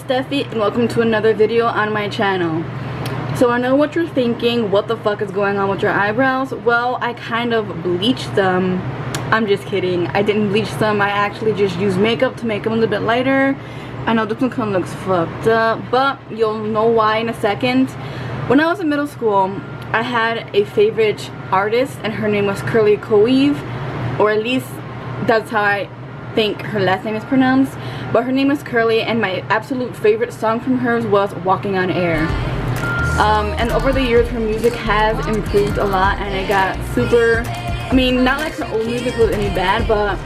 it's Steffi and welcome to another video on my channel. So I know what you're thinking, what the fuck is going on with your eyebrows? Well, I kind of bleached them. I'm just kidding. I didn't bleach them. I actually just used makeup to make them a little bit lighter. I know this one kind of looks fucked up, but you'll know why in a second. When I was in middle school, I had a favorite artist and her name was Kerli, or at least that's how I think her last name is pronounced, but her name is Kerli, and my absolute favorite song from hers was Walking on Air. And over the years her music has improved a lot, and it got super, I mean, not like her old music was any bad, but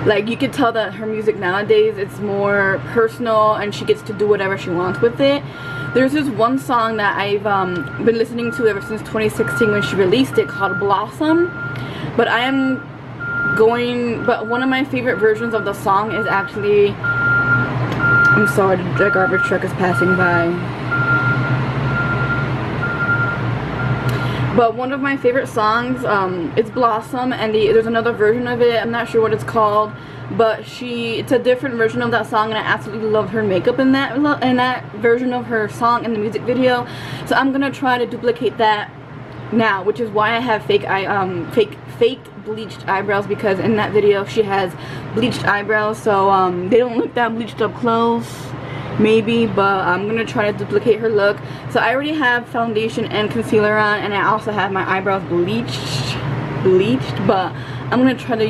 like you could tell that her music nowadays it's more personal and she gets to do whatever she wants with it. There's this one song that I've been listening to ever since 2016 when she released it, called Blossom, but one of my favorite versions of the song is actually, I'm sorry, the garbage truck is passing by. But one of my favorite songs is Blossom, and there's another version of it, I'm not sure what it's called, but it's a different version of that song, and I absolutely love her makeup in that version of her song in the music video. So I'm gonna try to duplicate that now, which is why I have faked bleached eyebrows, because in that video she has bleached eyebrows, so they don't look that bleached up close maybe, but I'm gonna try to duplicate her look. So I already have foundation and concealer on, and I also have my eyebrows bleached, but I'm gonna try to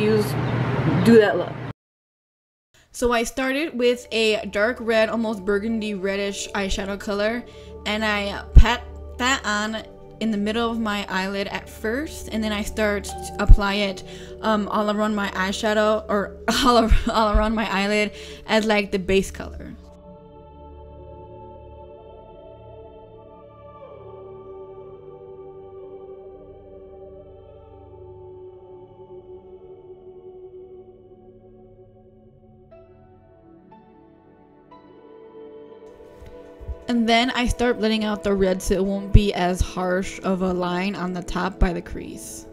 do that look. So I started with a dark red, almost burgundy reddish eyeshadow color, and I pat that on in the middle of my eyelid at first, and then I start to apply it all around my eyeshadow, or all around my eyelid as like the base color. And then I start blending out the red so it won't be as harsh of a line on the top by the crease.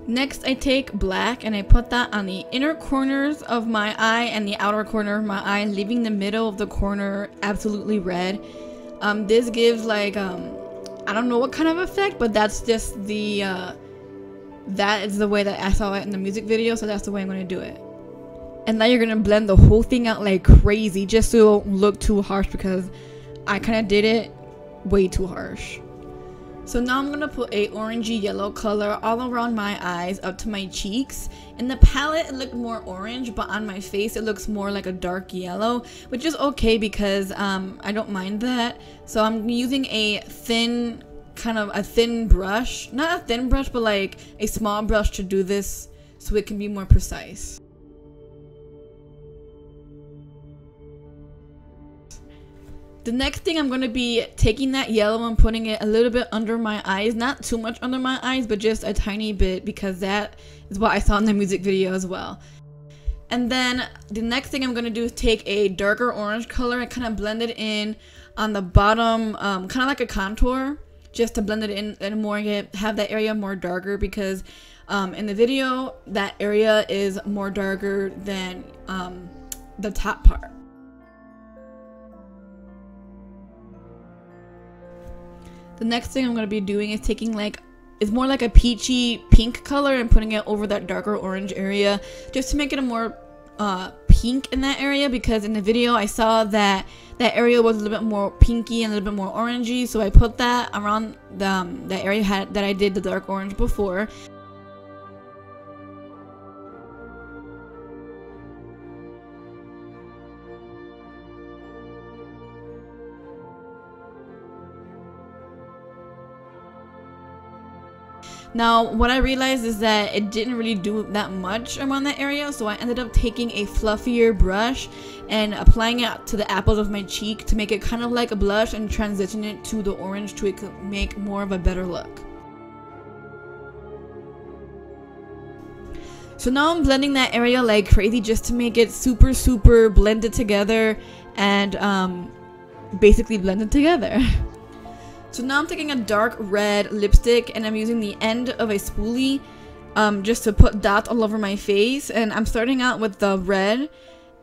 Next I take black and I put that on the inner corners of my eye and the outer corner of my eye, leaving the middle of the corner absolutely red. This gives like, I don't know what kind of effect, but that's just that is the way that I saw it in the music video, so that's the way I'm going to do it. And now you're going to blend the whole thing out like crazy, just so it won't look too harsh, because I kind of did it way too harsh. So now I'm going to put a orangey yellow color all around my eyes up to my cheeks. In the palette it looked more orange, but on my face it looks more like a dark yellow, which is okay because I don't mind that. So I'm using a thin brush, not a thin brush, but like a small brush to do this so it can be more precise. The next thing, I'm going to be taking that yellow and putting it a little bit under my eyes. Not too much under my eyes, but just a tiny bit, because that is what I saw in the music video as well. And then the next thing I'm going to do is take a darker orange color and kind of blend it in on the bottom, kind of like a contour, just to blend it in and more, have that area more darker, because in the video that area is more darker than the top part. The next thing I'm going to be doing is taking it's more like a peachy pink color and putting it over that darker orange area, just to make it a more pink in that area, because in the video I saw that that area was a little bit more pinky and a little bit more orangey, so I put that around the area that I did the dark orange before. Now, what I realized is that it didn't really do that much around that area, so I ended up taking a fluffier brush and applying it to the apples of my cheek to make it kind of like a blush, and transition it to the orange to make more of a better look. So now I'm blending that area like crazy, just to make it super blended together and basically blended together. So now I'm taking a dark red lipstick and I'm using the end of a spoolie just to put dots all over my face, and I'm starting out with the red,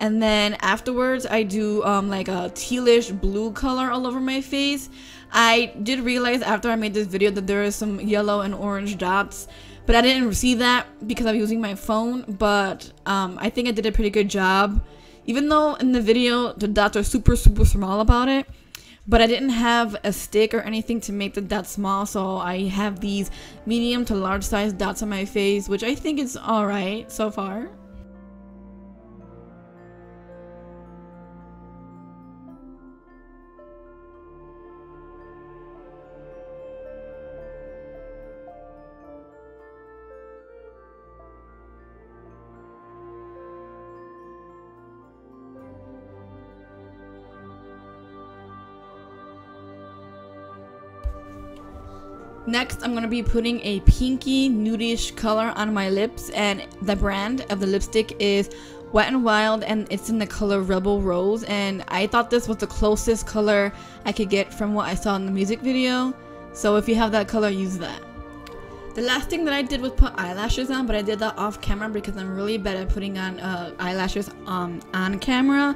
And then afterwards, I do like a tealish blue color all over my face. I did realize after I made this video that there is some yellow and orange dots, but I didn't see that because I'm using my phone. But I think I did a pretty good job, even though in the video the dots are super small about it. But I didn't have a stick or anything to make the dots small, so I have these medium to large size dots on my face, which I think is alright so far. Next, I'm going to be putting a pinky nudish color on my lips, and the brand of the lipstick is Wet n Wild, and it's in the color Rebel Rose, and I thought this was the closest color I could get from what I saw in the music video, so if you have that color, use that. The last thing that I did was put eyelashes on, but I did that off camera because I'm really bad at putting on eyelashes on camera.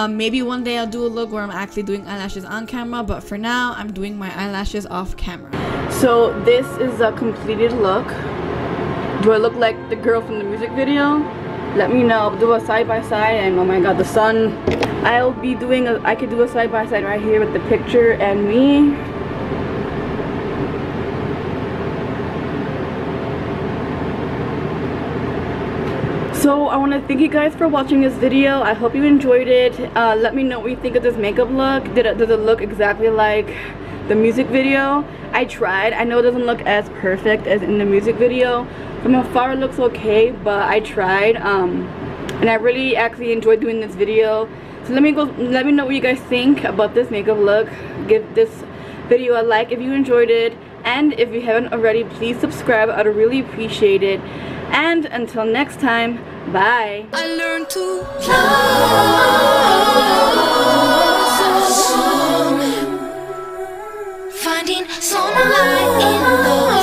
Maybe one day I'll do a look where I'm actually doing eyelashes on camera, but for now, I'm doing my eyelashes off camera. So this is a completed look. Do I look like the girl from the music video? Let me know. I'll do a side by side, and oh my god, the sun. I'll be doing I could do a side by side right here with the picture and me. So I want to thank you guys for watching this video. I hope you enjoyed it. Let me know what you think of this makeup look. Does it look exactly like the music video? I tried. I know it doesn't look as perfect as in the music video. From afar it looks okay, but I tried. And I really actually enjoyed doing this video. So let me know what you guys think about this makeup look. Give this video a like if you enjoyed it. And if you haven't already, please subscribe. I'd really appreciate it. And until next time, bye. I learned to love, finding some light in the